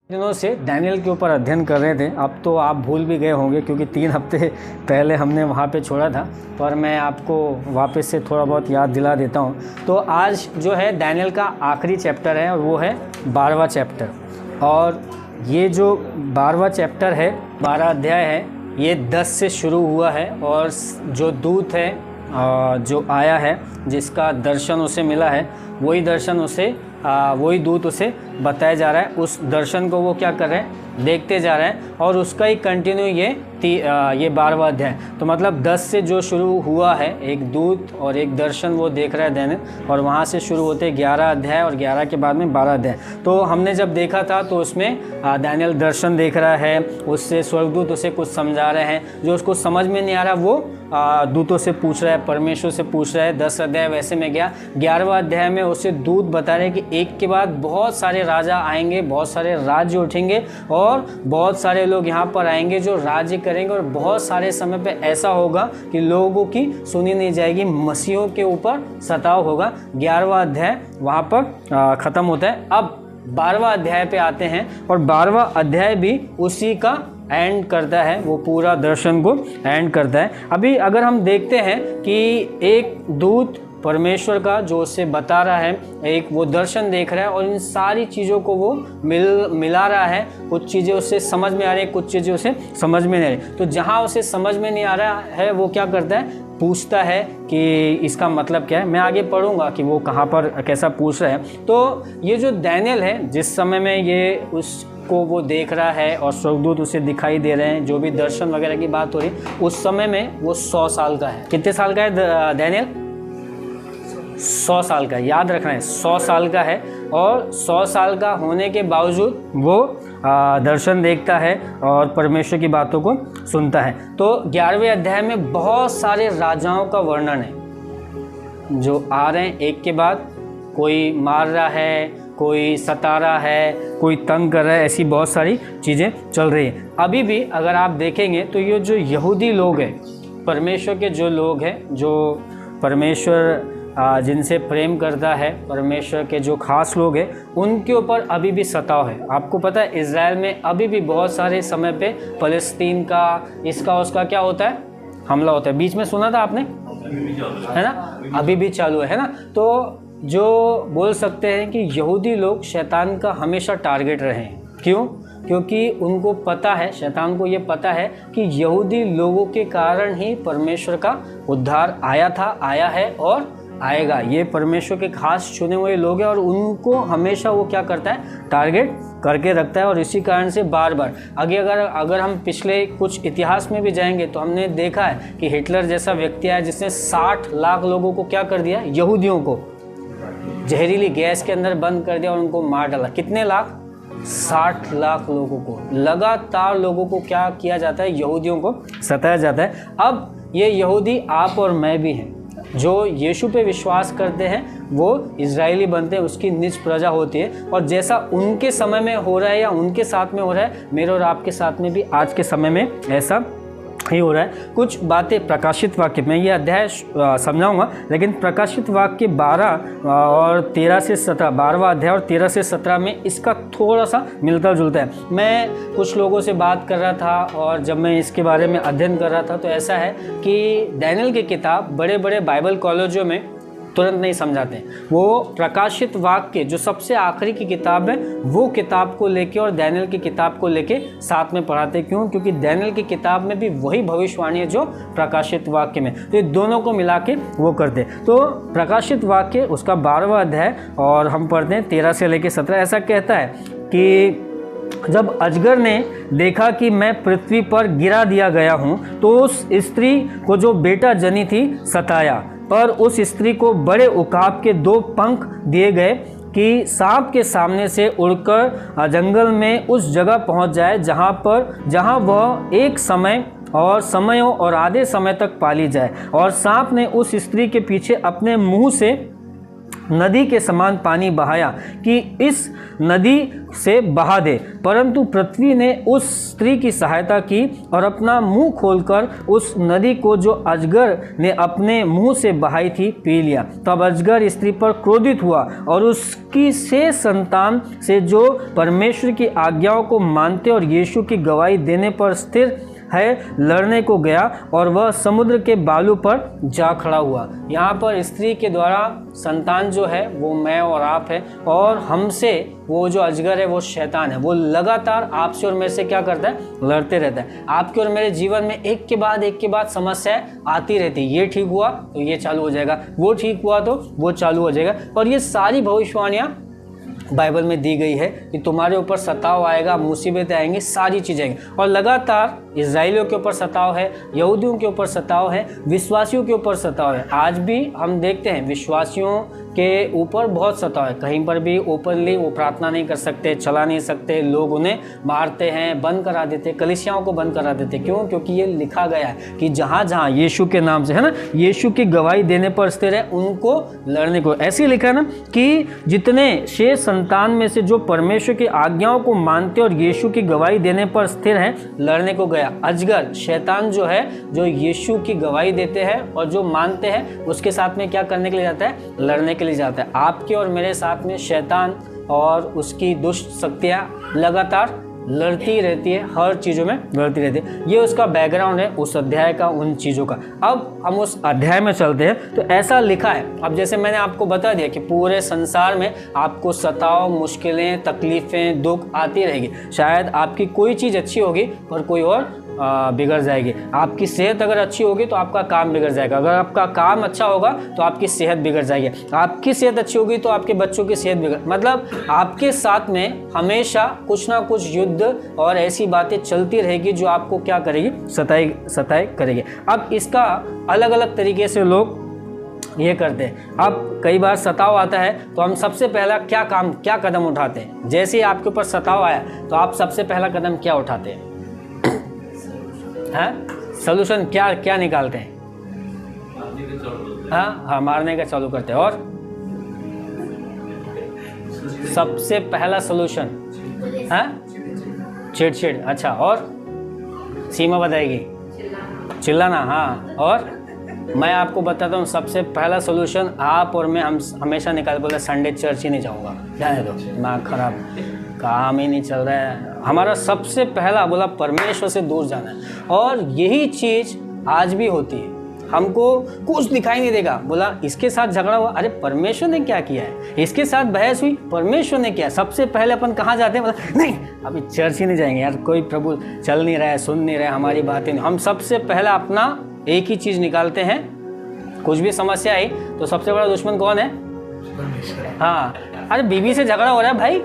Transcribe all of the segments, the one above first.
दिनों से डैनियल के ऊपर अध्ययन कर रहे थे। अब तो आप भूल भी गए होंगे क्योंकि 3 हफ्ते पहले हमने वहाँ पे छोड़ा था, पर मैं आपको वापस से थोड़ा बहुत याद दिला देता हूँ। तो आज जो है डैनियल का आखिरी चैप्टर है और वो है 12वां चैप्टर। और ये जो 12वां चैप्टर है, 12 अध्याय है, ये 10 से शुरू हुआ है। और जो दूत है जो आया है, जिसका दर्शन उसे मिला है, वही दर्शन उसे वही दूत उसे बताया जा रहा है। उस दर्शन को वो क्या कर रहे हैं, देखते जा रहे हैं। और उसका ही कंटिन्यू ये 12वां अध्याय। तो मतलब 10 से जो शुरू हुआ है, एक दूत और एक दर्शन वो देख रहा है डैनियल, और वहाँ से शुरू होते 11 अध्याय और 11 के बाद में 12 अध्याय। तो हमने जब देखा था तो उसमें डैनियल दर्शन देख रहा है, उससे स्वर्गदूत उसे कुछ समझा रहे हैं। जो उसको समझ में नहीं आ रहा वो दूतों से पूछ रहा है, परमेश्वर से पूछ रहा है। 10 अध्याय वैसे में गया। 11वां अध्याय में उसे दूत बता रहे हैं कि एक के बाद बहुत सारे राजा आएंगे, बहुत सारे राज्य उठेंगे और बहुत सारे लोग यहाँ पर आएंगे जो राज्य करेंगे। और बहुत सारे समय पे ऐसा होगा कि लोगों की सुनी नहीं जाएगी, मसीहों के ऊपर सताव होगा। 11वां अध्याय वहाँ पर ख़त्म होता है। अब 12वां अध्याय पे आते हैं और 12वां अध्याय भी उसी का एंड करता है, वो पूरा दर्शन को एंड करता है। अभी अगर हम देखते हैं कि एक दूत परमेश्वर का जो उसे बता रहा है, एक वो दर्शन देख रहा है और इन सारी चीज़ों को वो मिला रहा है। कुछ चीज़ें उससे समझ में आ रही है, कुछ चीज़ें उसे समझ में नहीं आ रही। तो जहाँ उसे समझ में नहीं आ रहा है वो क्या करता है, पूछता है कि इसका मतलब क्या है। मैं आगे पढ़ूंगा कि वो कहाँ पर कैसा पूछ रहा है। तो ये जो डैनियल है, जिस समय में ये उसको वो देख रहा है और स्वर्गदूत उसे दिखाई दे रहे हैं, जो भी दर्शन वगैरह की बात हो रही, उस समय में वो 100 साल का है। कितने साल का है डैनियल? 100 साल का। याद रखना है, 100 साल का है। और 100 साल का होने के बावजूद वो दर्शन देखता है और परमेश्वर की बातों को सुनता है। तो 11वें अध्याय में बहुत सारे राजाओं का वर्णन है जो आ रहे हैं एक के बाद। कोई मार रहा है, कोई सता रहा है, कोई तंग कर रहा है, ऐसी बहुत सारी चीज़ें चल रही हैं। अभी भी अगर आप देखेंगे तो ये जो यहूदी लोग हैं, परमेश्वर के जो लोग हैं, जो परमेश्वर जिनसे प्रेम करता है, परमेश्वर के जो खास लोग हैं, उनके ऊपर अभी भी सताव है। आपको पता है इज़राइल में अभी भी बहुत सारे समय पे फ़लस्तीन का इसका उसका क्या होता है, हमला होता है। बीच में सुना था आपने, है ना? अभी भी चालू है ना? तो जो बोल सकते हैं कि यहूदी लोग शैतान का हमेशा टारगेट रहे हैं। क्यों? क्योंकि उनको पता है, शैतान को ये पता है कि यहूदी लोगों के कारण ही परमेश्वर का उद्धार आया था, आया है और आएगा। ये परमेश्वर के खास चुने हुए लोग हैं और उनको हमेशा वो क्या करता है, टारगेट करके रखता है। और इसी कारण से बार बार अगर हम पिछले कुछ इतिहास में भी जाएंगे तो हमने देखा है कि हिटलर जैसा व्यक्ति आया जिसने 60 लाख लोगों को क्या कर दिया, यहूदियों को जहरीली गैस के अंदर बंद कर दिया और उनको मार डाला। कितने लाख? 60 लाख लोगों को। लगातार लोगों को क्या किया जाता है, यहूदियों को सताया जाता है। अब ये यहूदी आप और मैं भी हैं, जो यीशु पे विश्वास करते हैं, वो इजरायली बनते हैं, उसकी निज प्रजा होती है। और जैसा उनके समय में हो रहा है या उनके साथ में हो रहा है, मेरे और आपके साथ में भी आज के समय में ऐसा ही हो रहा है। कुछ बातें प्रकाशित वाक्य में, ये अध्याय समझाऊंगा, लेकिन प्रकाशित वाक्य 12 और 13 से 17, 12वां अध्याय और 13 से 17 में इसका थोड़ा सा मिलता जुलता है। मैं कुछ लोगों से बात कर रहा था और जब मैं इसके बारे में अध्ययन कर रहा था तो ऐसा है कि डैनियल की किताब बड़े बड़े बाइबल कॉलेजों में तुरंत नहीं समझाते। वो प्रकाशित वाक्य जो सबसे आखिरी की किताब है, वो किताब को लेके और डैनियल की किताब को लेके साथ में पढ़ाते। क्यों? क्योंकि डैनियल की किताब में भी वही भविष्यवाणी है जो प्रकाशित वाक्य में, तो ये दोनों को मिला के वो करते। तो प्रकाशित वाक्य उसका 12वां अध्याय और हम पढ़ते हैं 13 से लेके 17। ऐसा कहता है कि जब अजगर ने देखा कि मैं पृथ्वी पर गिरा दिया गया हूँ, तो उस स्त्री को जो बेटा जनी थी सताया। पर उस स्त्री को बड़े उकाब के 2 पंख दिए गए कि सांप के सामने से उड़कर जंगल में उस जगह पहुंच जाए जहां वह एक समय और समयों और आधे समय तक पाली जाए। और सांप ने उस स्त्री के पीछे अपने मुंह से नदी के समान पानी बहाया कि इस नदी से बहा दे, परंतु पृथ्वी ने उस स्त्री की सहायता की और अपना मुंह खोलकर उस नदी को जो अजगर ने अपने मुंह से बहाई थी पी लिया। तब अजगर स्त्री पर क्रोधित हुआ और उसकी से संतान से जो परमेश्वर की आज्ञाओं को मानते और यीशु की गवाही देने पर स्थिर है लड़ने को गया और वह समुद्र के बालू पर जा खड़ा हुआ। यहाँ पर स्त्री के द्वारा संतान जो है वो मैं और आप है, और हमसे वो जो अजगर है वो शैतान है। वो लगातार आपसे और मेरे से क्या करता है, लड़ते रहता है। आपके और मेरे जीवन में एक के बाद समस्याएं आती रहती है। ये ठीक हुआ तो ये चालू हो जाएगा, वो ठीक हुआ तो वो चालू हो जाएगा। और ये सारी भविष्यवाणियाँ बाइबल में दी गई है कि तुम्हारे ऊपर सताव आएगा, मुसीबतें आएंगी, सारी चीज़ें आएंगी। और लगातार इजराइलियों के ऊपर सताव है, यहूदियों के ऊपर सताव है, विश्वासियों के ऊपर सताव है। आज भी हम देखते हैं विश्वासियों के ऊपर बहुत सताव है। कहीं पर भी ओपनली वो प्रार्थना नहीं कर सकते, चला नहीं सकते, लोग उन्हें मारते हैं, बंद करा देते, कलीसियाओं को बंद करा देते। क्यों? क्योंकि ये लिखा गया है कि जहाँ जहाँ यीशु के नाम से, है ना, यीशु की गवाही देने पर स्थिर है उनको लड़ने को। ऐसे लिखा है ना कि जितने शेष संतान में से जो परमेश्वर की आज्ञाओं को मानते और यीशु की गवाही देने पर स्थिर हैं लड़ने को गया। अजगर शैतान जो है, जो यीशु की गवाही देते हैं और जो मानते हैं, उसके साथ में क्या करने के लिए जाता है, लड़ने के लिए जाता है। आपके और मेरे साथ में शैतान और उसकी दुष्ट शक्तियाँ लगातार लड़ती रहती है, हर चीज़ों में लड़ती रहती है। ये उसका बैकग्राउंड है उस अध्याय का, उन चीज़ों का। अब हम उस अध्याय में चलते हैं तो ऐसा लिखा है। अब जैसे मैंने आपको बता दिया कि पूरे संसार में आपको सताव, मुश्किलें, तकलीफ़ें, दुख आती रहेगी। शायद आपकी कोई चीज़ अच्छी होगी पर कोई और बिगड़ जाएगी। आपकी सेहत अगर अच्छी होगी तो आपका काम बिगड़ जाएगा, अगर आपका काम अच्छा होगा तो आपकी सेहत बिगड़ जाएगी, आपकी सेहत अच्छी होगी तो आपके बच्चों की सेहत बिगड़, मतलब आपके साथ में हमेशा कुछ ना कुछ युद्ध और ऐसी बातें चलती रहेगी जो आपको क्या करेगी, सताई करेगी। अब इसका अलग अलग तरीके से लोग ये करते हैं। अब कई बार सताव आता है तो हम सबसे पहला क्या कदम उठाते हैं। जैसे ही आपके ऊपर सताव आया तो आप सबसे पहला कदम क्या उठाते हैं? सोल्यूशन क्या निकालते हैं? हाँ, मारने का चालू करते हैं। और सबसे पहला सोल्यूशन चिड़चिड़। अच्छा, और सीमा बताएगी, चिल्लाना। हाँ, और मैं आपको बताता हूँ सबसे पहला सोल्यूशन आप और मैं हम हमेशा निकाल बोले संडे चर्च ही नहीं जाऊँगा, जाने दो, दिमाग खराब, काम ही नहीं चल रहा है। हमारा सबसे पहला बोला परमेश्वर से दूर जाना है। और यही चीज़ आज भी होती है। हमको कुछ दिखाई नहीं देगा, बोला इसके साथ झगड़ा हुआ, अरे परमेश्वर ने क्या किया है, इसके साथ बहस हुई, परमेश्वर ने किया। सबसे पहले अपन कहाँ जाते हैं, बोला नहीं अभी चर्च ही नहीं जाएंगे यार, कोई प्रभु चल नहीं रहा है, सुन नहीं रहा है हमारी बातें। हम सबसे पहला अपना एक ही चीज़ निकालते हैं। कुछ भी समस्या आई तो सबसे बड़ा दुश्मन कौन है? हाँ, अरे बीवी से झगड़ा हो रहा है भाई,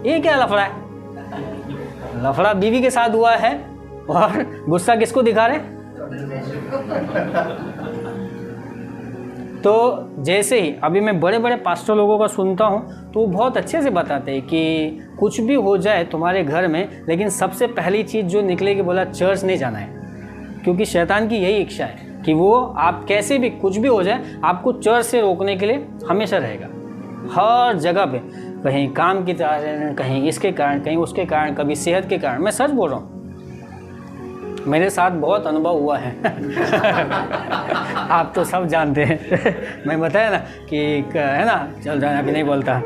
ये क्या लफड़ा है? लफड़ा बीवी के साथ हुआ है और गुस्सा किसको दिखा रहे? तो जैसे ही अभी मैं बड़े बड़े पास्टर लोगों का सुनता हूँ तो वो बहुत अच्छे से बताते हैं कि कुछ भी हो जाए तुम्हारे घर में, लेकिन सबसे पहली चीज़ जो निकलेगी, बोला चर्च नहीं जाना है। क्योंकि शैतान की यही इच्छा है कि वो आप कैसे भी कुछ भी हो जाए आपको चर्च से रोकने के लिए हमेशा रहेगा। हर जगह पे, कहीं काम की तरह, कहीं इसके कारण, कहीं उसके कारण, कभी सेहत के कारण। मैं सच बोल रहा हूँ, मेरे साथ बहुत अनुभव हुआ है। आप तो सब जानते हैं। मैं बताया ना कि है ना, चल जाना अभी नहीं बोलता।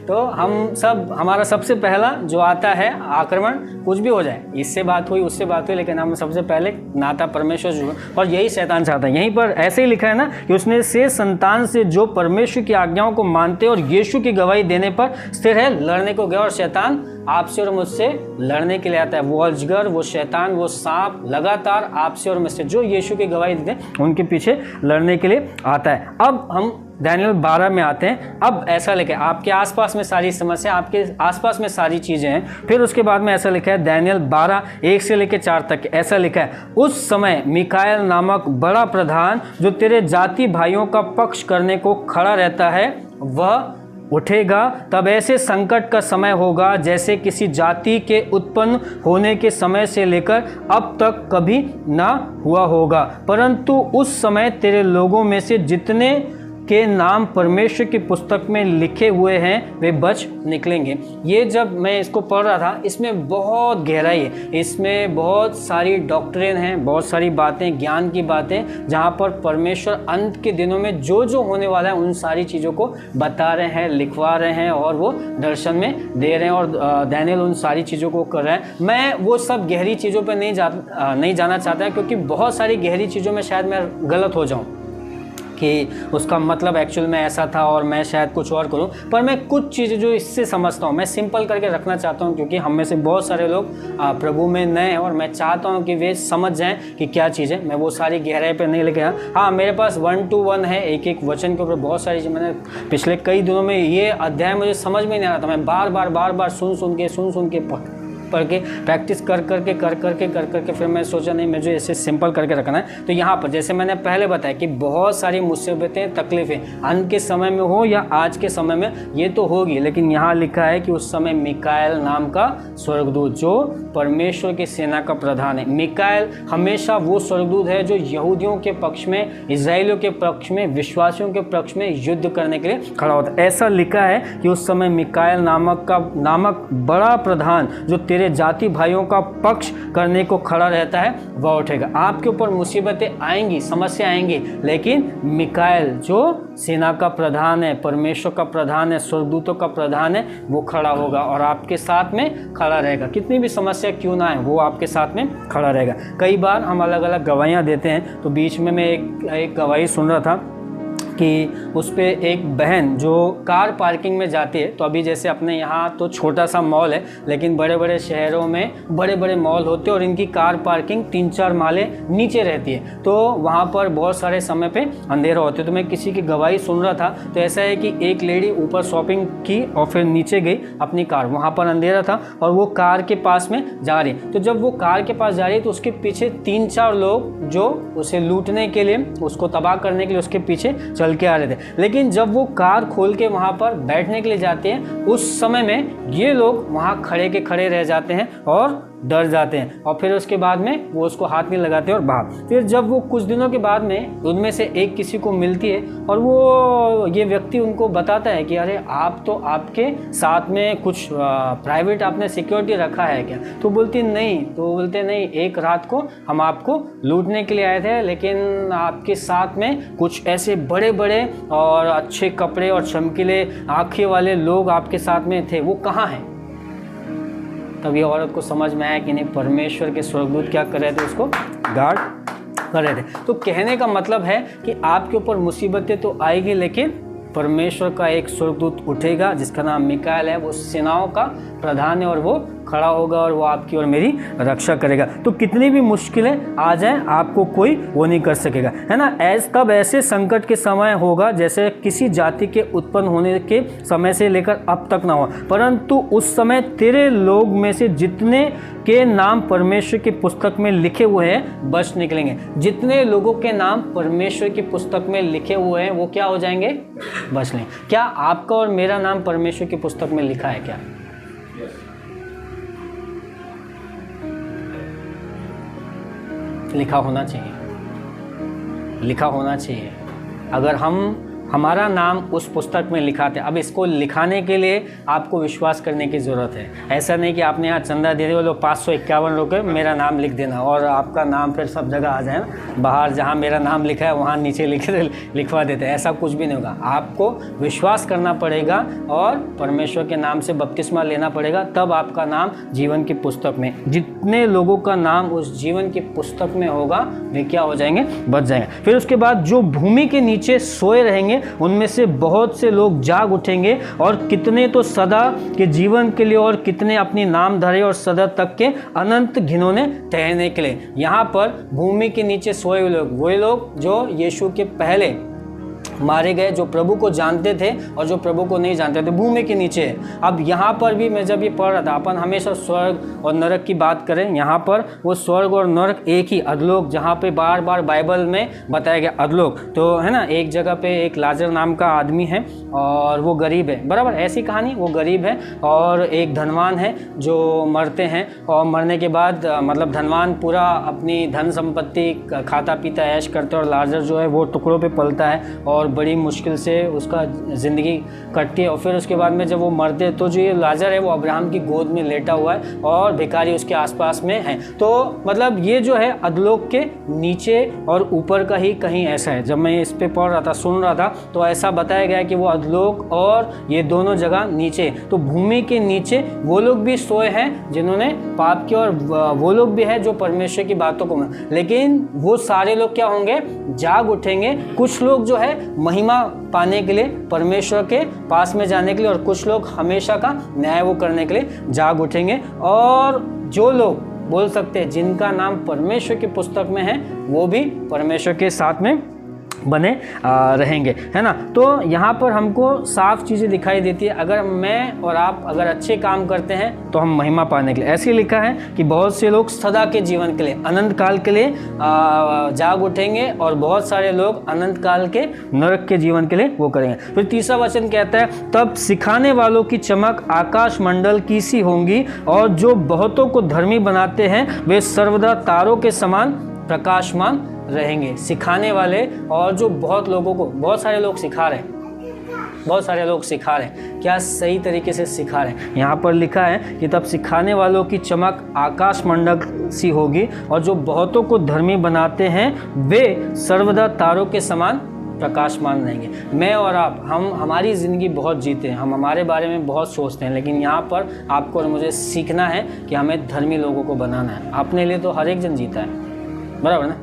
तो हम सब, हमारा सबसे पहला जो आता है आक्रमण, कुछ भी हो जाए, इससे बात हुई उससे बात हुई, लेकिन हम सबसे पहले नाता परमेश्वर जुड़ा। और यही शैतान चाहता है। यहीं पर ऐसे ही लिखा है ना कि उसने से संतान से जो परमेश्वर की आज्ञाओं को मानते और यीशु की गवाही देने पर स्थिर है लड़ने को गया। और शैतान आपसे और मुझसे लड़ने के लिए आता है। वो अजगर, वो शैतान, वो सांप लगातार आपसे और मुझसे जो यीशु की गवाही देते हैं उनके पीछे लड़ने के लिए आता है। अब हम दानिएल 12 में आते हैं। अब ऐसा लिखा है, आपके आसपास में सारी समस्या, आपके आसपास में सारी चीज़ें हैं। फिर उसके बाद में ऐसा लिखा है दानिएल 12 1 से लेकर 4 तक, ऐसा लिखा है, उस समय मिकाएल नामक बड़ा प्रधान जो तेरे जाति भाइयों का पक्ष करने को खड़ा रहता है वह उठेगा। तब ऐसे संकट का समय होगा जैसे किसी जाति के उत्पन्न होने के समय से लेकर अब तक कभी ना हुआ होगा। परंतु उस समय तेरे लोगों में से जितने के नाम परमेश्वर की पुस्तक में लिखे हुए हैं वे बच निकलेंगे। ये जब मैं इसको पढ़ रहा था, इसमें बहुत गहराई है, इसमें बहुत सारी डॉक्ट्रिन हैं, बहुत सारी बातें, ज्ञान की बातें, जहाँ पर परमेश्वर अंत के दिनों में जो जो होने वाला है उन सारी चीज़ों को बता रहे हैं, लिखवा रहे हैं और वो दर्शन में दे रहे हैं और दानियेल उन सारी चीज़ों को कर रहे हैं। मैं वो सब गहरी चीज़ों पर नहीं जाना चाहता, क्योंकि बहुत सारी गहरी चीज़ों में शायद मैं गलत हो जाऊँ कि उसका मतलब एक्चुअल में ऐसा था और मैं शायद कुछ और करूं। पर मैं कुछ चीज़ें जो इससे समझता हूं मैं सिंपल करके रखना चाहता हूं, क्योंकि हम में से बहुत सारे लोग प्रभु में नए हैं और मैं चाहता हूं कि वे समझ जाएं कि क्या चीज़ है। मैं वो सारी गहराई पे नहीं लेके आया। हाँ, मेरे पास 1 to 1 है, एक एक वचन के ऊपर बहुत सारी चीज़। मैंने पिछले कई दिनों में ये अध्याय मुझे समझ में नहीं आ रहा था, मैं बार बार सुन के पढ़ के प्रैक्टिस कर करके फिर मैं सोचा नहीं, मुझे ऐसे सिंपल करके रखना है। तो यहाँ पर जैसे मैंने पहले बताया कि बहुत सारी मुसीबतें, तकलीफ़ें अंत के समय में हो या आज के समय में, ये तो होगी, लेकिन यहाँ लिखा है कि उस समय मिकाएल नाम का स्वर्गदूत जो परमेश्वर की सेना का प्रधान है। मिकाएल हमेशा वो स्वर्गदूत है जो यहूदियों के पक्ष में, इजराइलियों के पक्ष में, विश्वासियों के पक्ष में युद्ध करने के लिए खड़ा होता है। ऐसा लिखा है कि उस समय मिकाएल नामक बड़ा प्रधान जो तेरे जाति भाइयों का पक्ष करने को खड़ा रहता है वह उठेगा। आपके ऊपर मुसीबतें आएंगी, समस्या आएंगी, लेकिन मिकाएल जो सेना का प्रधान है, परमेश्वर का प्रधान है, स्वर्गदूतों का प्रधान है, वो खड़ा होगा और आपके साथ में खड़ा रहेगा। कितनी भी समस्या क्यों ना है, वो आपके साथ में खड़ा रहेगा। कई बार हम अलग अलग गवाहियाँ देते हैं, तो बीच में मैं एक गवाही सुन रहा था कि उस पर एक बहन जो कार पार्किंग में जाती है। तो अभी जैसे अपने यहाँ तो छोटा सा मॉल है, लेकिन बड़े बड़े शहरों में बड़े बड़े मॉल होते हैं और इनकी कार पार्किंग 3-4 माले नीचे रहती है, तो वहाँ पर बहुत सारे समय पे अंधेरा होता है। तो मैं किसी की गवाही सुन रहा था, तो ऐसा है कि एक लेडी ऊपर शॉपिंग की और फिर नीचे गई अपनी कार, वहाँ पर अंधेरा था और वो कार के पास में जा रही। तो जब वो कार के पास जा रही है तो उसके पीछे 3-4 लोग जो उसे लूटने के लिए, उसको तबाह करने के लिए उसके पीछे चल के आ रहे थे। लेकिन जब वो कार खोल के वहां पर बैठने के लिए जाते हैं, उस समय में ये लोग वहां खड़े रह जाते हैं और डर जाते हैं और फिर उसके बाद में वो उसको हाथ नहीं लगाते और भाग। फिर जब वो कुछ दिनों के बाद में उनमें से एक किसी को मिलती है और वो ये व्यक्ति उनको बताता है कि अरे आप तो, आपके साथ में कुछ प्राइवेट आपने सिक्योरिटी रखा है क्या? तो बोलती नहीं, तो बोलते नहीं, एक रात को हम आपको लूटने के लिए आए थे, लेकिन आपके साथ में कुछ ऐसे बड़े बड़े और अच्छे कपड़े और चमकीले आँखें वाले लोग आपके साथ में थे, वो कहाँ हैं? तब ये औरत को समझ में आया कि नहीं, परमेश्वर के स्वर्गदूत क्या कर रहे थे, उसको गार्ड कर रहे थे। तो कहने का मतलब है कि आपके ऊपर मुसीबतें तो आएगी, लेकिन परमेश्वर का एक स्वर्गदूत उठेगा जिसका नाम मिकाएल है, वो सेनाओं का प्रधान है और वो खड़ा होगा और वो आपकी और मेरी रक्षा करेगा। तो कितनी भी मुश्किलें आ जाएं, आपको कोई वो नहीं कर सकेगा, है ना। तब ऐसे संकट के समय होगा जैसे किसी जाति के उत्पन्न होने के समय से लेकर अब तक ना हो, परंतु उस समय तेरे लोग में से जितने के नाम परमेश्वर की पुस्तक में लिखे हुए हैं बच निकलेंगे। जितने लोगों के नाम परमेश्वर की पुस्तक में लिखे हुए हैं वो क्या हो जाएंगे? बच लेंगे। क्या आपका और मेरा नाम परमेश्वर की पुस्तक में लिखा है क्या? लिखा होना चाहिए, लिखा होना चाहिए। अगर हमारा नाम उस पुस्तक में लिखा था, अब इसको लिखाने के लिए आपको विश्वास करने की ज़रूरत है। ऐसा नहीं कि आपने यहाँ चंदा दे दिया, लो 551 रुपये मेरा नाम लिख देना और आपका नाम फिर सब जगह आ जाए ना, बाहर जहाँ मेरा नाम लिखा है वहाँ नीचे लिखवा देते हैं। ऐसा कुछ भी नहीं होगा। आपको विश्वास करना पड़ेगा और परमेश्वर के नाम से बपतिस्मा लेना पड़ेगा, तब आपका नाम जीवन की पुस्तक में, जितने लोगों का नाम उस जीवन की पुस्तक में होगा वे क्या हो जाएंगे? बच जाएंगे। फिर उसके बाद जो भूमि के नीचे सोए रहेंगे उनमें से बहुत से लोग जाग उठेंगे और कितने तो सदा के जीवन के लिए और कितने अपनी नामधारी और सदा तक के अनंत घिनौने ठहरने के लिए। यहाँ पर भूमि के नीचे सोए हुए लोग, वही लोग जो यीशु के पहले मारे गए, जो प्रभु को जानते थे और जो प्रभु को नहीं जानते थे, भूमि के नीचे। अब यहाँ पर भी मैं जब ये पढ़ रहा था, अपन हमेशा स्वर्ग और नरक की बात करें, यहाँ पर वो स्वर्ग और नरक एक ही, अधलोक, जहाँ पे बार बार बाइबल में बताया गया अधलोक, तो है ना। एक जगह पे एक लाजर नाम का आदमी है और वो गरीब है, बराबर ऐसी कहानी, वो गरीब है और एक धनवान है जो मरते हैं और मरने के बाद मतलब धनवान पूरा अपनी धन संपत्ति खाता पीता ऐश करता है और लाजर जो है वो टुकड़ों पे पलता है और बड़ी मुश्किल से उसका ज़िंदगी कटती है। और फिर उसके बाद में जब वो मरते हैं तो जो ये लाजर है वो अब्राहम की गोद में लेटा हुआ है और भिखारी उसके आसपास में हैं। तो मतलब ये जो है अधलोक के नीचे और ऊपर का ही कहीं ऐसा है। जब मैं इस पे पढ़ रहा था, सुन रहा था, तो ऐसा बताया गया कि वो अधलोक और ये दोनों जगह नीचे, तो भूमि के नीचे वो लोग भी सोए हैं जिन्होंने पाप किया और वो लोग भी हैं जो परमेश्वर की बातों को मान। लेकिन वो सारे लोग क्या होंगे? जाग उठेंगे। कुछ लोग जो है महिमा पाने के लिए, परमेश्वर के पास में जाने के लिए, और कुछ लोग हमेशा का न्याय वो करने के लिए जाग उठेंगे। और जो लोग बोल सकते हैं जिनका नाम परमेश्वर की पुस्तक में है वो भी परमेश्वर के साथ में बने रहेंगे, है ना। तो यहाँ पर हमको साफ चीज़ें दिखाई देती है। अगर मैं और आप अगर अच्छे काम करते हैं तो हम महिमा पाने के लिए, ऐसे लिखा है कि बहुत से लोग सदा के जीवन के लिए, अनंत काल के लिए जाग उठेंगे और बहुत सारे लोग अनंत काल के नरक के जीवन के लिए वो करेंगे। फिर तीसरा वचन कहता है, तब सिखाने वालों की चमक आकाश मंडल की सी होंगी और जो बहुतों को धर्मी बनाते हैं वे सर्वदा तारों के समान प्रकाशमान रहेंगे। सिखाने वाले, और जो बहुत लोगों को, बहुत सारे लोग सिखा रहे हैं, बहुत सारे लोग सिखा रहे हैं, क्या सही तरीके से सिखा रहे हैं। यहाँ पर लिखा है कि तब सिखाने वालों की चमक आकाश मंडल सी होगी और जो बहुतों को धर्मी बनाते हैं वे सर्वदा तारों के समान प्रकाशमान रहेंगे। मैं और आप, हम हमारी ज़िंदगी बहुत जीते हैं, हम हमारे बारे में बहुत सोचते हैं, लेकिन यहाँ पर आपको और मुझे सीखना है कि हमें धर्मी लोगों को बनाना है। अपने लिए तो हर एक जन जीता है, बराबर ना,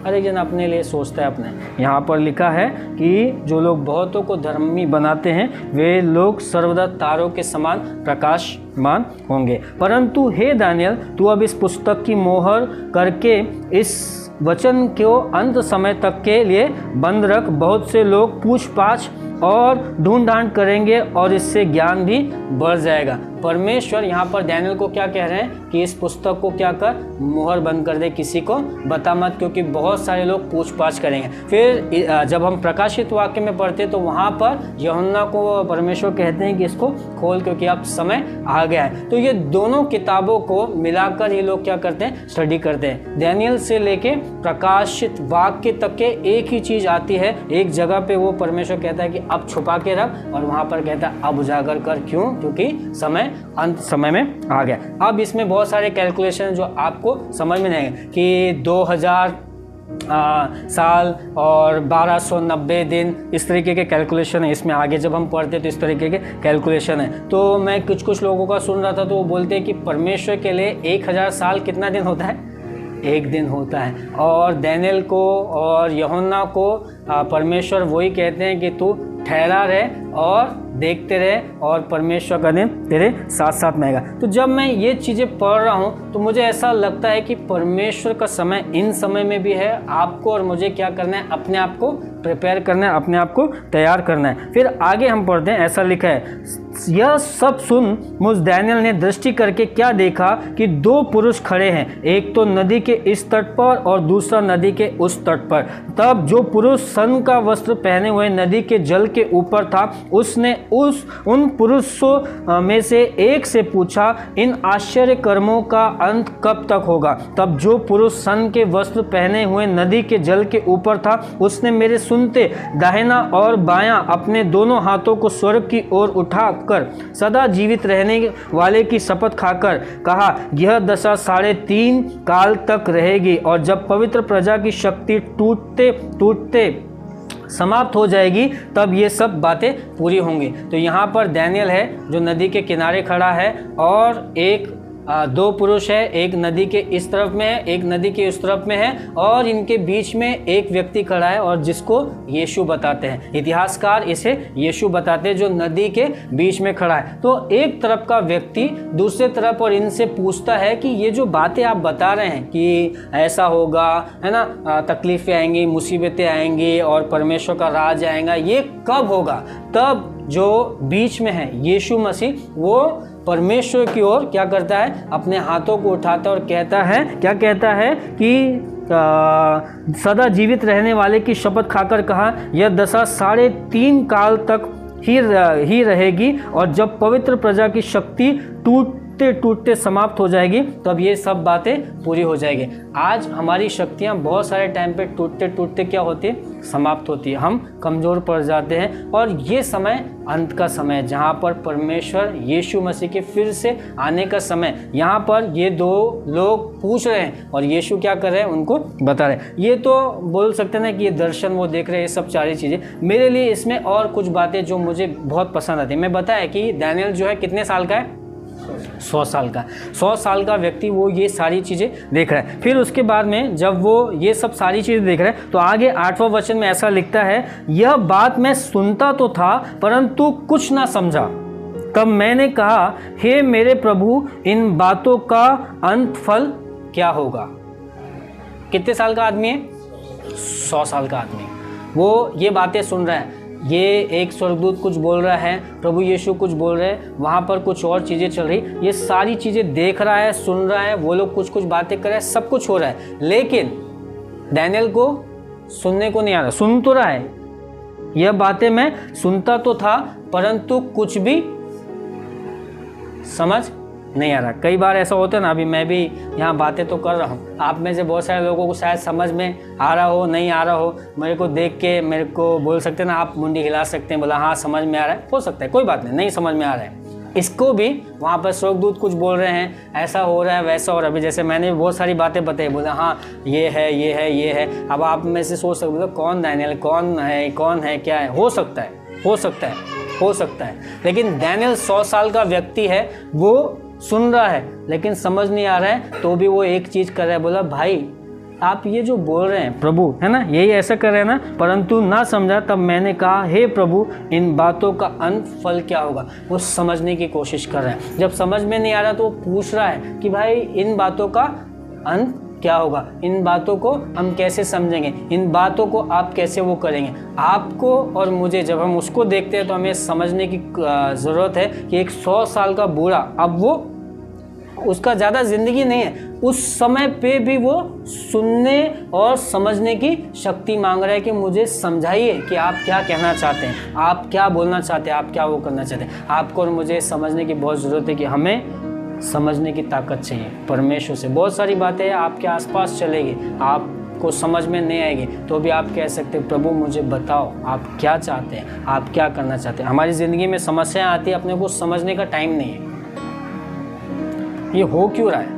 हर एक जन अपने लिए सोचता है अपने। यहाँ पर लिखा है कि जो लोग बहुतों को धर्मी बनाते हैं वे लोग सर्वदा तारों के समान प्रकाशमान होंगे। परंतु हे दानियल, तू अब इस पुस्तक की मोहर करके इस वचन को अंत समय तक के लिए बंद रख। बहुत से लोग पूछताछ और ढूंढ ढांड करेंगे और इससे ज्ञान भी बढ़ जाएगा। परमेश्वर यहाँ पर दानियल को क्या कह रहे हैं कि इस पुस्तक को क्या कर, मुहर बंद कर दे, किसी को बता मत, क्योंकि बहुत सारे लोग पूछताछ करेंगे। फिर जब हम प्रकाशित वाक्य में पढ़ते तो वहाँ पर यूहन्ना को परमेश्वर कहते हैं कि इसको खोल, क्योंकि अब समय आ गया है। तो ये दोनों किताबों को मिलाकर ये लोग क्या करते हैं, स्टडी करते हैं। दानियल से लेके प्रकाशित वाक्य तक के एक ही चीज़ आती है। एक जगह पे वो परमेश्वर कहता है कि अब छुपा के रख, और वहाँ पर कहता है अब उजागर कर। क्यों? क्योंकि समय अंत समय में आ गया। अब इसमें बहुत सारे कैलकुलेशन जो आपको समझ में नहीं आएंगे कि 2000 साल और 1290 दिन, इस तरीके के कैलकुलेशन है इसमें। आगे जब हम पढ़ते तो इस तरीके के कैलकुलेशन है। तो मैं कुछ लोगों का सुन रहा था तो वो बोलते हैं कि परमेश्वर के लिए 1000 साल कितना दिन होता है? एक दिन होता है। और दानियल को और यूहन्ना को परमेश्वर वही कहते हैं कि तू ठहरा रहे और देखते रहे और परमेश्वर का दिन तेरे साथ साथ में आएगा। तो जब मैं ये चीज़ें पढ़ रहा हूँ तो मुझे ऐसा लगता है कि परमेश्वर का समय इन समय में भी है। आपको और मुझे क्या करना है? अपने आप को प्रिपेयर करना है, अपने आप को तैयार करना है। फिर आगे हम पढ़ते हैं, ऐसा लिखा है, यह सब सुन मुझ दानियल ने दृष्टि करके क्या देखा कि 2 पुरुष खड़े हैं, एक तो नदी के इस तट पर और दूसरा नदी के उस तट पर। तब जो पुरुष सन का वस्त्र पहने हुए नदी के जल के ऊपर था उसने उन पुरुषों में से एक से पूछा, इन आश्चर्य कर्मों का अंत कब तक होगा? तब जो पुरुष सन के वस्त्र पहने हुए नदी के जल के ऊपर था उसने मेरे सुनते दाहिना और बायां अपने दोनों हाथों को स्वर्ग की ओर उठाकर सदा जीवित रहने वाले की शपथ खाकर कहा, यह दशा 3.5 काल तक रहेगी, और जब पवित्र प्रजा की शक्ति टूटते टूटते समाप्त हो जाएगी तब ये सब बातें पूरी होंगी। तो यहाँ पर दानियल है जो नदी के किनारे खड़ा है, और एक 2 पुरुष है, एक नदी के इस तरफ में है, एक नदी के उस तरफ में है, और इनके बीच में एक व्यक्ति खड़ा है और जिसको यीशु बताते हैं। इतिहासकार इसे यीशु बताते हैं जो नदी के बीच में खड़ा है। तो एक तरफ का व्यक्ति दूसरे तरफ और इनसे पूछता है कि ये जो बातें आप बता रहे हैं कि ऐसा होगा, है ना, तकलीफें आएंगी, मुसीबतें आएंगी और परमेश्वर का राज आएगा, ये कब होगा? तब जो बीच में है यीशु मसीह, वो परमेश्वर की ओर क्या करता है? अपने हाथों को उठाता है और कहता है, क्या कहता है कि सदा जीवित रहने वाले की शपथ खाकर कहा, यह दशा 3.5 काल तक ही रहेगी, और जब पवित्र प्रजा की शक्ति टूटते टूटते टूटते समाप्त हो जाएगी, तब ये सब बातें पूरी हो जाएगी। आज हमारी शक्तियाँ बहुत सारे टाइम पे टूटते टूटते क्या होती है, समाप्त होती है, हम कमज़ोर पड़ जाते हैं। और ये समय अंत का समय है, जहाँ पर परमेश्वर यीशु मसीह के फिर से आने का समय। यहाँ पर ये दो लोग पूछ रहे हैं और यीशु क्या कर रहे हैं, उनको बता रहे हैं। ये तो बोल सकते हैं ना कि ये दर्शन वो देख रहे हैं, ये सब सारी चीज़ें। मेरे लिए इसमें और कुछ बातें जो मुझे बहुत पसंद आती है। मैं बताया कि दानियल जो है कितने साल का है, 100 साल का। 100 साल का व्यक्ति वो ये सारी चीज़ें देख रहा है। फिर उसके बाद में जब वो ये सब सारी चीज़ें देख रहा है तो आगे 8वां वचन में ऐसा लिखता है, यह बात मैं सुनता तो था परंतु कुछ ना समझा। तब मैंने कहा, हे मेरे प्रभु, इन बातों का अंत फल क्या होगा। कितने साल का आदमी है, 100 साल का आदमी। वो ये बातें सुन रहा है, ये एक स्वर्गदूत कुछ बोल रहा है, प्रभु यीशु कुछ बोल रहे हैं, वहाँ पर कुछ और चीज़ें चल रही, ये सारी चीज़ें देख रहा है, सुन रहा है, वो लोग कुछ कुछ बातें कर रहे हैं, सब कुछ हो रहा है। लेकिन दानियल को सुनने को नहीं आ रहा। सुन तो रहा है, यह बातें मैं सुनता तो था परंतु कुछ भी समझ नहीं आ रहा। कई बार ऐसा होता है ना, अभी मैं भी यहाँ बातें तो कर रहा हूँ, आप में से बहुत सारे लोगों को शायद समझ में आ रहा हो, नहीं आ रहा हो। मेरे को देख के मेरे को बोल सकते हैं ना, आप मुंडी हिला सकते हैं, बोला हाँ समझ में आ रहा है, हो सकता है कोई बात नहीं, नहीं समझ में आ रहा है। इसको भी वहाँ पर स्वर्गदूत कुछ बोल रहे हैं, ऐसा हो रहा है, वैसा हो रहा है। अभी जैसे मैंने भी बहुत सारी बातें बताई, बोला हाँ ये है, ये है, ये है। अब आप में से सोच सकते हो कौन दानियल, कौन है, क्या है। हो सकता है। लेकिन दानियल 100 साल का व्यक्ति है, वो सुन रहा है लेकिन समझ नहीं आ रहा है, तो भी वो एक चीज़ कर रहा है, बोला भाई आप ये जो बोल रहे हैं प्रभु, है ना, यही ऐसा कर रहे हैं ना, परंतु ना समझा। तब मैंने कहा, हे प्रभु, इन बातों का अंत फल क्या होगा। वो समझने की कोशिश कर रहा है। जब समझ में नहीं आ रहा तो वो पूछ रहा है कि भाई इन बातों का अंत क्या होगा, इन बातों को हम कैसे समझेंगे, इन बातों को आप कैसे वो करेंगे। आपको और मुझे जब हम उसको देखते हैं तो हमें समझने की ज़रूरत है कि एक 100 साल का बूढ़ा, अब वो उसका ज़्यादा ज़िंदगी नहीं है, उस समय पे भी वो सुनने और समझने की शक्ति मांग रहा है कि मुझे समझाइए कि आप क्या कहना चाहते हैं, आप क्या बोलना चाहते हैं, आप क्या वो करना चाहते हैं। आपको और मुझे समझने की बहुत ज़रूरत है कि हमें समझने की ताकत चाहिए परमेश्वर से। बहुत सारी बातें आपके आसपास चलेगी, आपको समझ में नहीं आएगी, तो भी आप कह सकते हैं प्रभु मुझे बताओ आप क्या चाहते हैं, आप क्या करना चाहते हैं। हमारी ज़िंदगी में समस्याएं आती है, अपने को समझने का टाइम नहीं है, ये हो क्यों रहा है,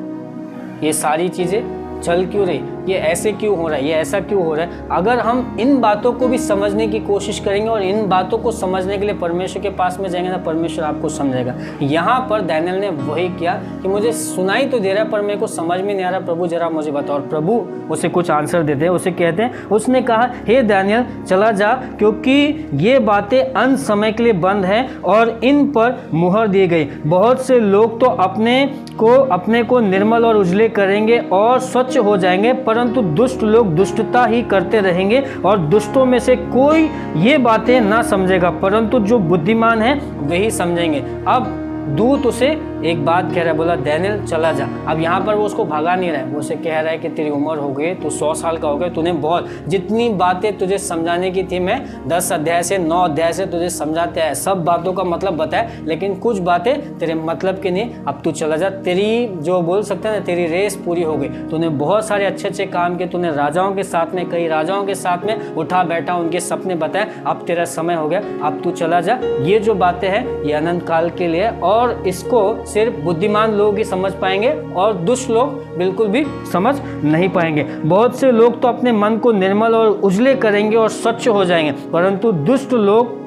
ये सारी चीज़ें चल क्यों रही, ये ऐसे क्यों हो रहा है, ये ऐसा क्यों हो रहा है। अगर हम इन बातों को भी समझने की कोशिश करेंगे और इन बातों को समझने के लिए परमेश्वर के पास में जाएंगे ना, परमेश्वर आपको समझेगा। यहाँ पर दानियल ने वही किया कि मुझे सुनाई तो दे रहा है पर मेरे को समझ में नहीं आ रहा, प्रभु जरा मुझे बताओ। और प्रभु उसे कुछ आंसर देते हैं, उसे कहते हैं, उसने कहा, हे दानियल चला जा, क्योंकि ये बातें अंत समय के लिए बंद हैं और इन पर मुहर दी गई। बहुत से लोग तो अपने को निर्मल और उजले करेंगे और स्वच्छ हो जाएंगे, परंतु दुष्ट लोग दुष्टता ही करते रहेंगे और दुष्टों में से कोई ये बातें ना समझेगा, परंतु जो बुद्धिमान है वही समझेंगे। अब दूत उसे एक बात कह रहा है, बोला दानियल चला जा। अब यहाँ पर वो उसको भगा नहीं रहा है, वो उसे कह रहा है कि तेरी उम्र हो गई, तू 100 साल का हो गया, तूने बहुत, जितनी बातें तुझे समझाने की थी मैं 10 अध्याय से 9 अध्याय से तुझे समझाते हैं, सब बातों का मतलब बताया, लेकिन कुछ बातें तेरे मतलब की नहीं, अब तू चला जा। तेरी जो बोल सकते हैं ना, तेरी रेस पूरी हो गई, तूने बहुत सारे अच्छे अच्छे काम किए, तूने राजाओं के साथ में, कई राजाओं के साथ में उठा बैठा, उनके सपने बताए, अब तेरा समय हो गया, अब तू चला जा। ये जो बातें हैं ये अनंत काल के लिए, और इसको सिर्फ बुद्धिमान लोग ही समझ पाएंगे और दुष्ट लोग बिल्कुल भी समझ नहीं पाएंगे। बहुत से लोग तो अपने मन को निर्मल और उजले करेंगे और स्वच्छ हो जाएंगे, परंतु दुष्ट लोग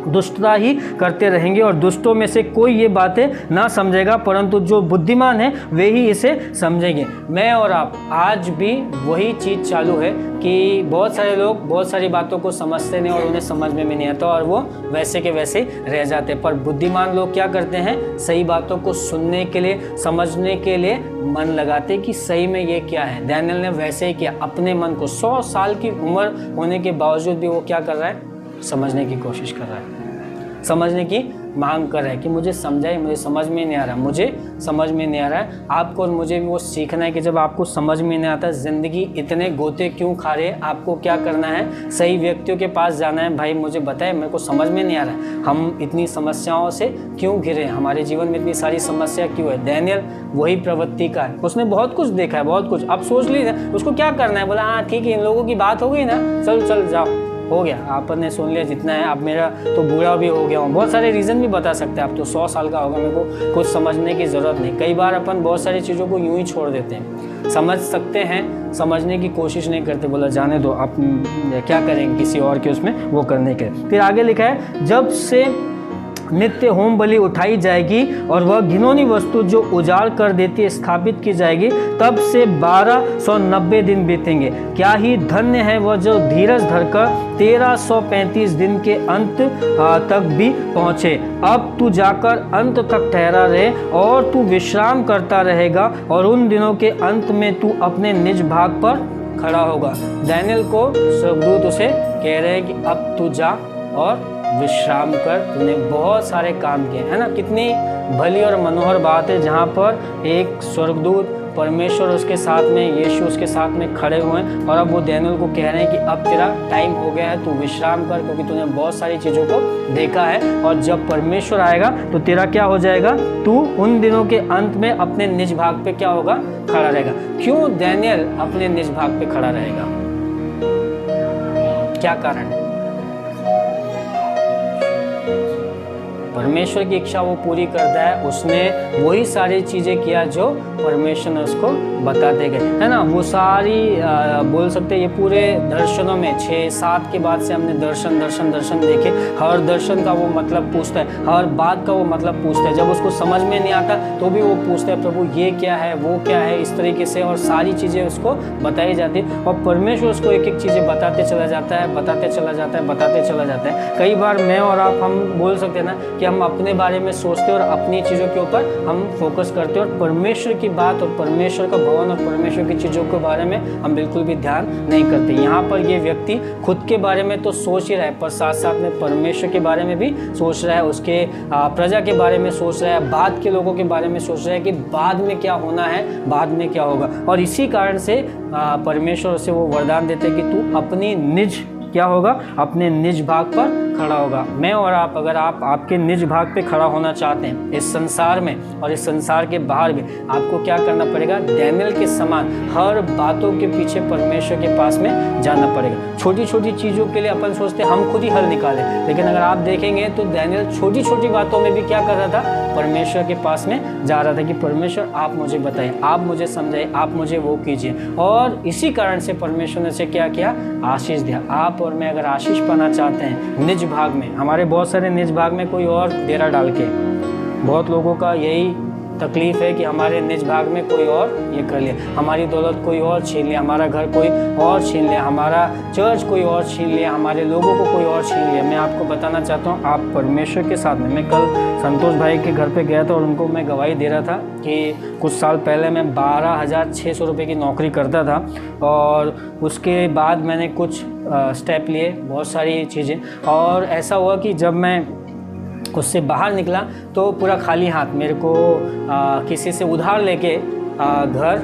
दुष्टता ही करते रहेंगे और दुष्टों में से कोई ये बातें ना समझेगा, परंतु जो बुद्धिमान है वे ही इसे समझेंगे। मैं और आप आज भी वही चीज़ चालू है कि बहुत सारे लोग बहुत सारी बातों को समझते नहीं और उन्हें समझ में भी नहीं आता और वो वैसे के वैसे रह जाते। पर बुद्धिमान लोग क्या करते हैं, सही बातों को सुनने के लिए, समझने के लिए मन लगाते कि सही में ये क्या है। दानियल ने वैसे ही किया, अपने मन को 100 साल की उम्र होने के बावजूद भी वो क्या कर रहा है, समझने की कोशिश कर रहा है, समझने की मांग कर रहे हैं कि मुझे समझाइए, मुझे समझ में नहीं आ रहा, मुझे समझ में नहीं आ रहा है। आपको और मुझे भी वो सीखना है कि जब आपको समझ में नहीं आता, ज़िंदगी इतने गोते क्यों खा रहे हैं, आपको क्या करना है, सही व्यक्तियों के पास जाना है। भाई मुझे बताए, मेरे को समझ में नहीं आ रहा है, हम इतनी समस्याओं से क्यों घिरे हैं, हमारे जीवन में इतनी सारी समस्या क्यों है। डैनियल वही प्रवृत्ति का है, उसने बहुत कुछ देखा है, बहुत कुछ। अब सोच लीजिए उसको क्या करना है, बोला हाँ ठीक है, इन लोगों की बात हो गई ना, चल चल जाओ, हो गया, आपने सुन लिया जितना है, अब मेरा तो बुरा भी हो गया हूँ। बहुत सारे रीज़न भी बता सकते हैं, अब तो 100 साल का होगा, मेरे को कुछ समझने की ज़रूरत नहीं। कई बार अपन बहुत सारी चीज़ों को यूं ही छोड़ देते हैं, समझ सकते हैं, समझने की कोशिश नहीं करते, बोला जाने दो, आप क्या करेंगे किसी और के उसमें वो करने के। फिर आगे लिखा है, जब से नित्य होम बलि उठाई जाएगी और वह घिनौनी वस्तु जो उजाड़ कर देती है स्थापित की जाएगी, तब से 1290 दिन बीतेंगे। क्या ही धन्य है वह जो धीरज धरकर 1335 दिन के अंत तक भी पहुँचे। अब तू जाकर अंत तक ठहरा रहे और तू विश्राम करता रहेगा और उन दिनों के अंत में तू अपने निज भाग पर खड़ा होगा। डैनियल को स्वर्गदूत उसे कह रहे हैं कि अब तू जा और विश्राम कर, तूने बहुत सारे काम किए, है ना। कितनी भली और मनोहर बात है, जहाँ पर एक स्वर्गदूत, परमेश्वर उसके साथ में, यीशु उसके साथ में खड़े हुए हैं और अब वो डैनियल को कह रहे हैं कि अब तेरा टाइम हो गया है, तू विश्राम कर, क्योंकि तूने बहुत सारी चीज़ों को देखा है और जब परमेश्वर आएगा तो तेरा क्या हो जाएगा, तू उन दिनों के अंत में अपने निज भाग पे क्या होगा, खड़ा रहेगा। क्यों डैनियल अपने निज भाग पे खड़ा रहेगा, क्या कारण है? परमेश्वर की इच्छा वो पूरी करता है, उसने वही सारी चीज़ें किया जो परमेश्वर ने उसको बताते गए, है ना। वो सारी बोल सकते हैं ये पूरे दर्शनों में 6-7 के बाद से हमने दर्शन देखे। हर दर्शन का वो मतलब पूछता है, हर बात का वो मतलब पूछता है। जब उसको समझ में नहीं आता तो भी वो पूछता है, प्रभु ये क्या है, वो क्या है, इस तरीके से, और सारी चीज़ें उसको बताई जाती है और परमेश्वर उसको एक एक चीज़ें बताते चला जाता है, बताते चला जाता है। कई बार मैं और आप, हम बोल सकते हैं ना कि हम अपने बारे में सोचते हैं और अपनी चीज़ों के ऊपर हम फोकस करते हैं और परमेश्वर की बात और परमेश्वर का भवन और परमेश्वर की चीज़ों के बारे में हम बिल्कुल भी ध्यान नहीं करते। यहाँ पर ये व्यक्ति खुद के बारे में तो सोच ही रहा है, पर साथ साथ में परमेश्वर के बारे में भी सोच रहा है, उसके प्रजा के बारे में सोच रहा है, बाद के लोगों के बारे में सोच रहा है कि बाद में क्या होना है, बाद में क्या होगा। और इसी कारण से परमेश्वर से वो वरदान देते हैं कि तू अपनी निज क्या होगा, अपने निज भाग पर खड़ा होगा। मैं और आप, अगर आप आपके निज भाग पे खड़ा होना चाहते हैं इस संसार में और इस संसार के बाहर भी, आपको क्या करना पड़ेगा, डैनियल के समान हर बातों के पीछे परमेश्वर के पास में जाना पड़ेगा। छोटी छोटी चीज़ों के लिए अपन सोचते हैं हम खुद ही हल निकालें, लेकिन अगर आप देखेंगे तो डैनियल छोटी छोटी बातों में भी क्या कर रहा था, परमेश्वर के पास में जा रहा था कि परमेश्वर आप मुझे बताइए, आप मुझे समझाइए, आप मुझे वो कीजिए। और इसी कारण से परमेश्वर ने उसे क्या किया, आशीष दिया। आप और मैं अगर आशीष पाना चाहते हैं निज भाग में, हमारे बहुत सारे निज भाग में कोई और डेरा डाल के, बहुत लोगों का यही तकलीफ है कि हमारे निज भाग में कोई और ये कर लिया, हमारी दौलत कोई और छीन लिया, हमारा घर कोई और छीन लिया, हमारा चर्च कोई और छीन लिया, हमारे लोगों को कोई और छीन लिया। मैं आपको बताना चाहता हूँ, आप परमेश्वर के साथ में, मैं कल संतोष भाई के घर पे गया था और उनको मैं गवाही दे रहा था कि कुछ साल पहले मैं 12,600 रुपये की नौकरी करता था और उसके बाद मैंने कुछ स्टेप लिए, बहुत सारी चीज़ें, और ऐसा हुआ कि जब मैं उससे बाहर निकला तो पूरा खाली हाथ मेरे को किसी से उधार लेके घर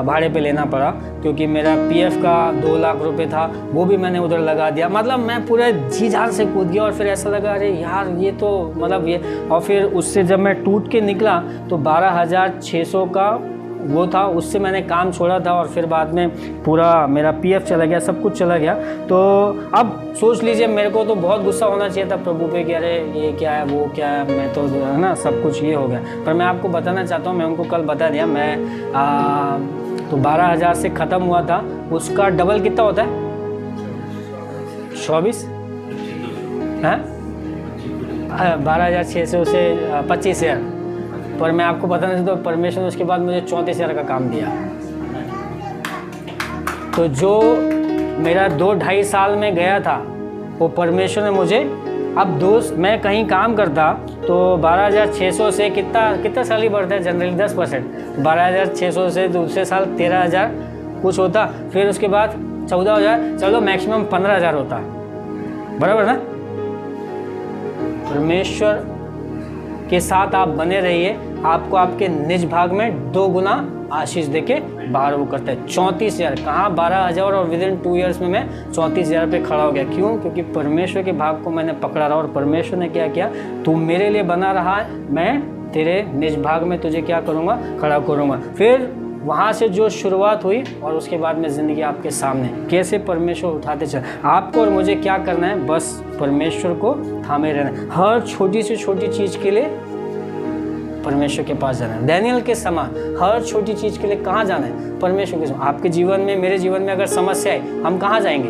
भाड़े पे लेना पड़ा, क्योंकि मेरा पीएफ का 2 लाख रुपए था, वो भी मैंने उधर लगा दिया। मतलब मैं पूरे जी जान से कूद गया और फिर ऐसा लगा अरे यार ये तो मतलब ये, और फिर उससे जब मैं टूट के निकला तो 12,600 का वो था, उससे मैंने काम छोड़ा था और फिर बाद में पूरा मेरा पीएफ चला गया, सब कुछ चला गया। तो अब सोच लीजिए, मेरे को तो बहुत गुस्सा होना चाहिए था प्रभु पे कि अरे ये क्या है, वो क्या है, मैं तो है ना सब कुछ ये हो गया। पर मैं आपको बताना चाहता हूँ, मैं उनको कल बता दिया, मैं तो 12,000 से ख़त्म हुआ था, उसका डबल कितना होता है, 24 है, 12,600 से 25,000। पर मैं आपको बताना चाहता हूँ, परमेश्वर ने उसके बाद मुझे 34,000 का काम दिया। तो जो मेरा 2-2.5 साल में गया था, वो परमेश्वर ने मुझे, अब दोस्त मैं कहीं काम करता तो 12,600 से कितना साल ही बढ़ता है जनरली 10%, 12,600 से दूसरे साल 13,000 कुछ होता, फिर उसके बाद 14,000, चलो मैक्सिमम 15,000 होता, बराबर ना। परमेश्वर के साथ आप बने रहिए। आपको आपके निज भाग में 2 गुना आशीष देके बाहर वो करता है। 34,000 कहाँ 12,000 और विदिन 2 ईयर्स में मैं 34,000 पे खड़ा हो गया। क्यों? क्योंकि परमेश्वर के भाग को मैंने पकड़ा रहा और परमेश्वर ने क्या किया, तू मेरे लिए बना रहा है, मैं तेरे निज भाग में तुझे क्या करूँगा, खड़ा करूँगा। फिर वहाँ से जो शुरुआत हुई और उसके बाद में ज़िंदगी आपके सामने कैसे परमेश्वर उठाते चले। आपको और मुझे क्या करना है, बस परमेश्वर को थामे रहना है। हर छोटी से छोटी चीज़ के लिए परमेश्वर के पास जाना है। डैनियल के समान हर छोटी चीज़ के लिए कहाँ जाना है, परमेश्वर के समान। आपके जीवन में, मेरे जीवन में अगर समस्या है, हम कहाँ जाएंगे,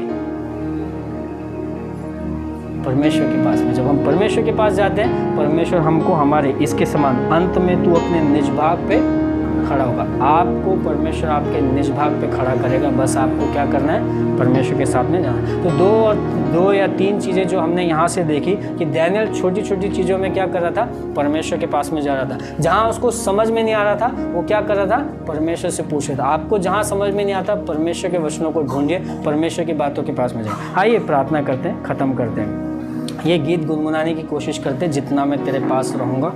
परमेश्वर के पास में। जब हम परमेश्वर के पास जाते हैं, परमेश्वर हमको हमारे इसके समान अंत में तू अपने निज भाग पे खड़ा होगा। आपको परमेश्वर आपके निज भाग पे खड़ा करेगा। बस आपको क्या करना है, परमेश्वर के साथ में जाना है। तो दो या तीन चीज़ें जो हमने यहाँ से देखी कि डैनियल छोटी छोटी चीज़ों में क्या कर रहा था, परमेश्वर के पास में जा रहा था। जहाँ उसको समझ में नहीं आ रहा था, वो क्या कर रहा था, परमेश्वर से पूछ रहा था। आपको जहाँ समझ में नहीं आता, परमेश्वर के वचनों को ढूंढिए, परमेश्वर की बातों के पास में जाए। आइए प्रार्थना करते हैं, ख़त्म करते हैं। ये गीत गुनगुनाने की कोशिश करते हैं, जितना मैं तेरे पास रहूँगा।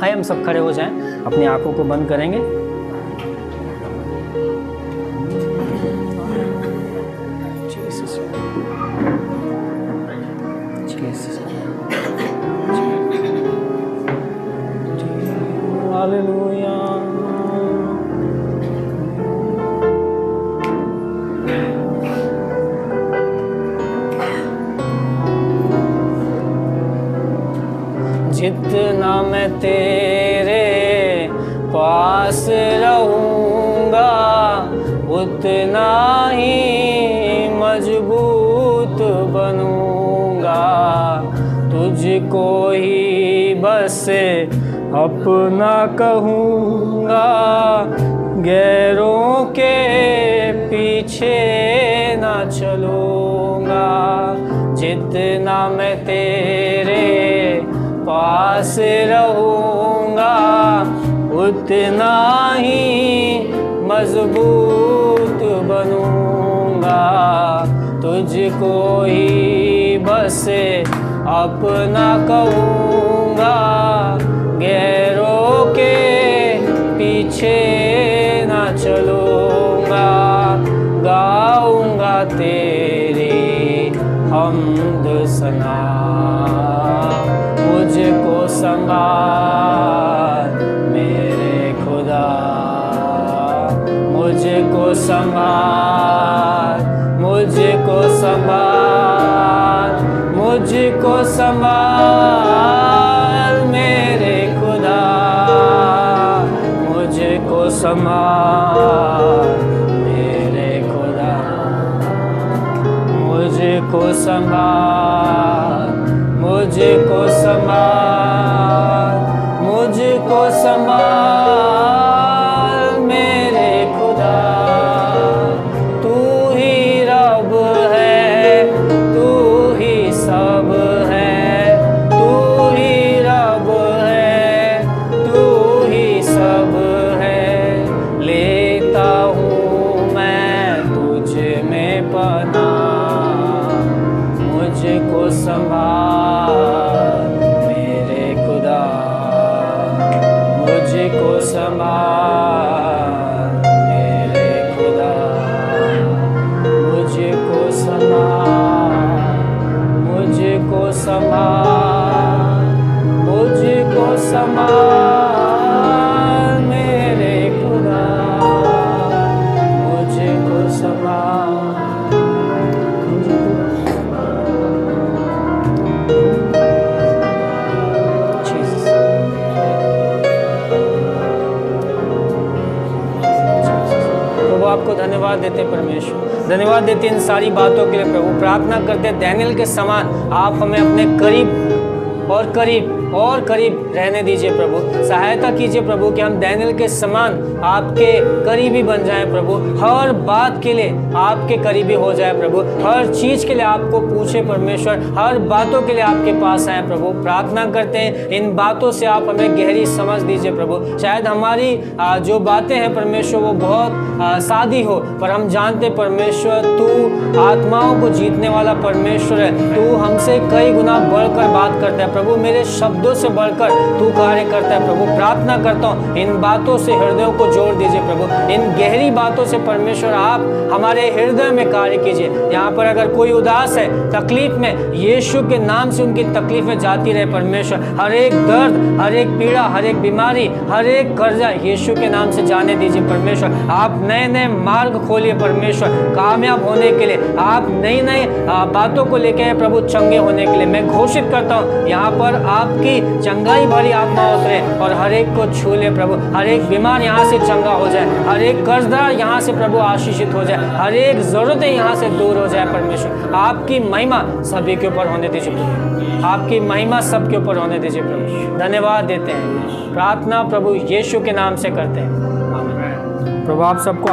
आइए हम सब खड़े हो जाएं, अपनी आंखों को बंद करेंगे। हालेलुया। जितना मैं तेरे पास रहूँगा, उतना ही मजबूत बनूँगा। तुझको ही बस अपना कहूँगा, गैरों के पीछे ना चलूँगा। जितना मैं तेरे पास रहूँगा, उतना ही मजबूत बनूँगा। तुझको ही बस अपना कहूँगा, गैरों के पीछे ना चलूँगा। गाऊँगा तेरी हम्द सना, मुझको संभाल मेरे खुदा, मुझको संभाल, मुझको संभाल, मुझको संभाल मेरे खुदा, मुझको संभाल मेरे खुदा, मुझको संभाल, मुझको संभाल, मुझको संभाल मेरे खुदा। तू ही रब है, तू ही सब है, तू ही रब है, तू ही सब है। लेता हूँ मैं तुझ में पनाह, मुझको संभाल मेरे खुदा, मुझको संभाल मेरे खुदा, मुझको संभाल, मुझको संभाल, मुझको संभाल मेरे खुदा, मुझको संभाल। आपको धन्यवाद देते परमेश्वर, धन्यवाद देते इन सारी बातों के लिए प्रभु। प्रार्थना करते डैनियल के समान आप हमें अपने करीब और करीब और करीब रहने दीजिए प्रभु। सहायता कीजिए प्रभु कि हम डैनियल के समान आपके करीबी बन जाएं प्रभु। हर बात के लिए आपके करीबी हो जाए प्रभु। हर चीज के लिए आपको पूछे परमेश्वर। हर बातों के लिए आपके पास आए प्रभु। प्रार्थना करते हैं इन बातों से आप हमें गहरी समझ दीजिए प्रभु। शायद हमारी जो बातें हैं परमेश्वर वो बहुत सादी हो, पर हम जानते परमेश्वर तू आत्माओं को जीतने वाला परमेश्वर है। तू हमसे कई गुना बढ़कर बात करता है प्रभु। मेरे शब्दों से बढ़कर तू कार्य करता है प्रभु। प्रार्थना करता हूँ इन बातों से हृदयों को जोड़ दीजिए प्रभु। इन गहरी बातों से परमेश्वर आप हमारे हृदय में कार्य कीजिए। यहाँ पर अगर कोई उदास है, तकलीफ में, यीशु के नाम से उनकी तकलीफें जाती रहे परमेश्वर। हर एक दर्द, हर एक पीड़ा, हर एक बीमारी, हर एक कर्जा यीशु के नाम से जाने दीजिए परमेश्वर। आप नए नए मार्ग खोलिए परमेश्वर कामयाब होने के लिए। आप नई नई बातों को लेकर प्रभु चंगे होने के लिए। मैं घोषित करता हूँ यहाँ पर आपकी चंगाई भरी आत्मा उतरे और हर एक को छू ले प्रभु। हर एक बीमार यहाँ से चंगा हो जाए। हर एक कर्जदार यहाँ से प्रभु आशीषित हो जाए। हर एक जरूरतें यहाँ से दूर हो जाए परमेश्वर। आपकी महिमा सभी के ऊपर होने दीजिए प्रभु। आपकी महिमा सबके ऊपर होने दीजिए प्रभु। धन्यवाद देते हैं। प्रार्थना प्रभु यीशु के नाम से करते हैं। प्रभु आप सबको